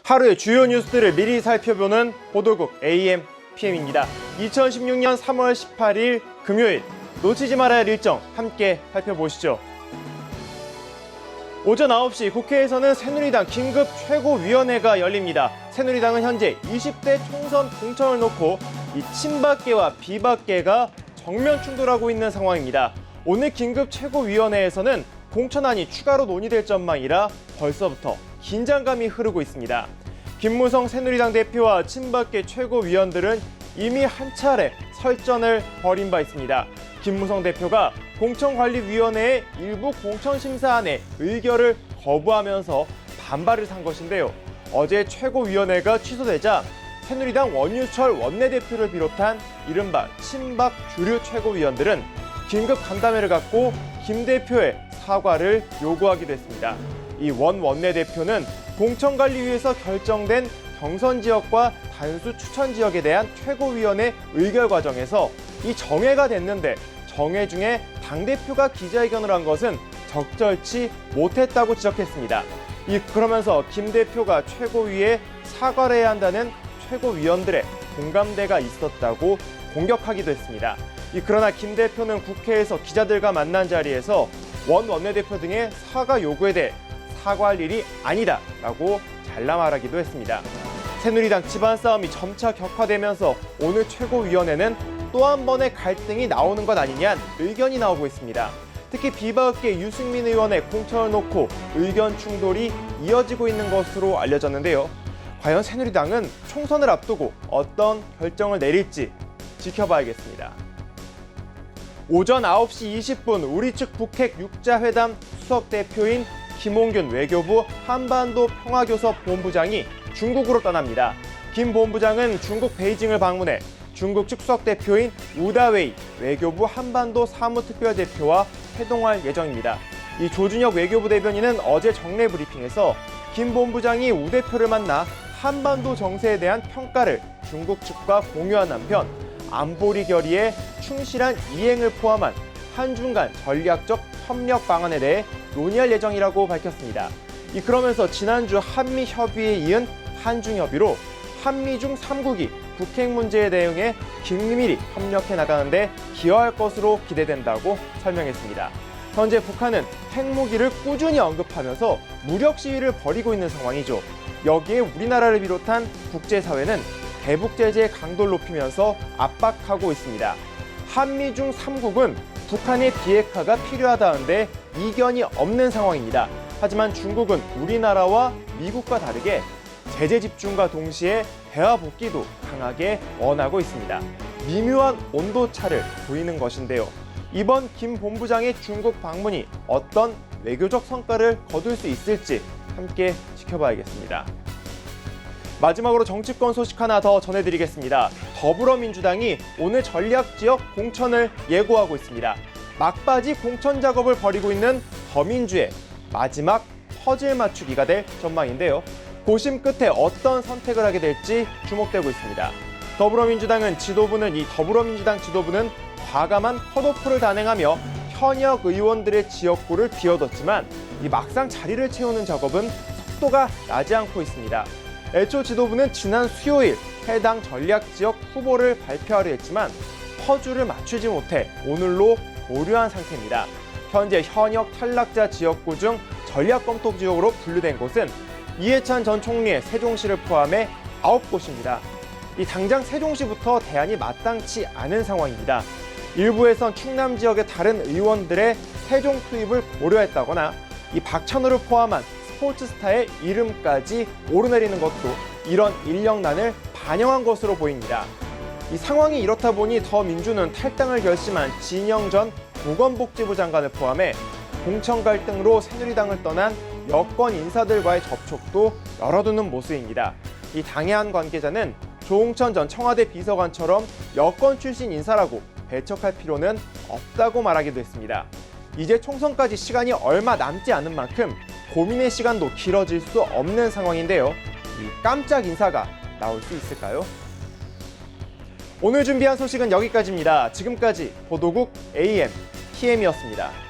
하루의 주요 뉴스들을 미리 살펴보는 보도국 AM, PM입니다. 2016년 3월 18일 금요일, 놓치지 말아야 할 일정 함께 살펴보시죠. 오전 9시 국회에서는 새누리당 긴급 최고위원회가 열립니다. 새누리당은 현재 20대 총선 공천을 놓고 이 친박계와 비박계가 정면 충돌하고 있는 상황입니다. 오늘 긴급 최고위원회에서는 공천안이 추가로 논의될 전망이라 벌써부터 긴장감이 흐르고 있습니다. 김무성 새누리당 대표와 친박계 최고위원들은 이미 한 차례 설전을 벌인 바 있습니다. 김무성 대표가 공천관리위원회의 일부 공천심사안의 의결을 거부하면서 반발을 산 것인데요. 어제 최고위원회가 취소되자 새누리당 원유철 원내대표를 비롯한 이른바 친박 주류 최고위원들은 긴급 간담회를 갖고 김 대표의 사과를 요구하기도 했습니다. 이 원 원내대표는 공천관리위에서 결정된 경선 지역과 단수 추천 지역에 대한 최고위원회 의결 과정에서 이 정회가 됐는데 정회 중에 당대표가 기자회견을 한 것은 적절치 못했다고 지적했습니다. 그러면서 김 대표가 최고위에 사과를 해야 한다는 최고위원들의 공감대가 있었다고 공격하기도 했습니다. 그러나 김 대표는 국회에서 기자들과 만난 자리에서 원 원내대표 등의 사과 요구에 대해 사과할 일이 아니다라고 잘라 말하기도 했습니다. 새누리당 집안 싸움이 점차 격화되면서 오늘 최고위원회는 또 한 번의 갈등이 나오는 것 아니냐는 의견이 나오고 있습니다. 특히 비박계 유승민 의원의 공천을 놓고 의견 충돌이 이어지고 있는 것으로 알려졌는데요. 과연 새누리당은 총선을 앞두고 어떤 결정을 내릴지 지켜봐야겠습니다. 오전 9시 20분 우리 측 북핵 6자 회담 수석 대표인 김홍균 외교부 한반도 평화교섭 본부장이 중국으로 떠납니다. 김 본부장은 중국 베이징을 방문해 중국 측 수석 대표인 우다웨이 외교부 한반도 사무특별대표와 회동할 예정입니다. 이 조준혁 외교부 대변인은 어제 정례 브리핑에서 김 본부장이 우 대표를 만나 한반도 정세에 대한 평가를 중국 측과 공유한 한편 안보리 결의의 충실한 이행을 포함한 한중 간 전략적 협력 방안에 대해 논의할 예정이라고 밝혔습니다. 그러면서 지난주 한미 협의에 이은 한중 협의로 한미중 3국이 북핵 문제에 대응해 긴밀히 협력해 나가는데 기여할 것으로 기대된다고 설명했습니다. 현재 북한은 핵무기를 꾸준히 언급하면서 무력 시위를 벌이고 있는 상황이죠. 여기에 우리나라를 비롯한 국제사회는 대북 제재의 강도를 높이면서 압박하고 있습니다. 한미중 3국은 북한의 비핵화가 필요하다는데 이견이 없는 상황입니다. 하지만 중국은 우리나라와 미국과 다르게 제재 집중과 동시에 대화 복귀도 강하게 원하고 있습니다. 미묘한 온도차를 보이는 것인데요. 이번 김 본부장의 중국 방문이 어떤 외교적 성과를 거둘 수 있을지 함께 지켜봐야겠습니다. 마지막으로 정치권 소식 하나 더 전해드리겠습니다. 더불어민주당이 오늘 전략지역 공천을 예고하고 있습니다. 막바지 공천 작업을 벌이고 있는 더민주의 마지막 퍼즐 맞추기가 될 전망인데요. 고심 끝에 어떤 선택을 하게 될지 주목되고 있습니다. 더불어민주당 지도부는 과감한 컷오프를 단행하며 현역 의원들의 지역구를 비워뒀지만 막상 자리를 채우는 작업은 속도가 나지 않고 있습니다. 애초 지도부는 지난 수요일 해당 전략지역 후보를 발표하려 했지만 퍼즐을 맞추지 못해 오늘로 보류한 상태입니다. 현재 현역 탈락자 지역구 중 전략검토 지역으로 분류된 곳은 이해찬 전 총리의 세종시를 포함해 9곳입니다. 당장 세종시부터 대안이 마땅치 않은 상황입니다. 일부에선 충남 지역의 다른 의원들의 세종 투입을 고려했다거나 박찬호를 포함한 스포츠 스타의 이름까지 오르내리는 것도 이런 인력난을 반영한 것으로 보입니다. 상황이 이렇다 보니 더민주는 탈당을 결심한 진영 전 보건복지부 장관을 포함해 공천 갈등으로 새누리당을 떠난 여권 인사들과의 접촉도 열어두는 모습입니다. 당의 한 관계자는 조홍천 전 청와대 비서관처럼 여권 출신 인사라고 배척할 필요는 없다고 말하기도 했습니다. 이제 총선까지 시간이 얼마 남지 않은 만큼 고민의 시간도 길어질 수 없는 상황인데요. 깜짝 인사가 나올 수 있을까요? 오늘 준비한 소식은 여기까지입니다. 지금까지 보도국 AM, TM이었습니다.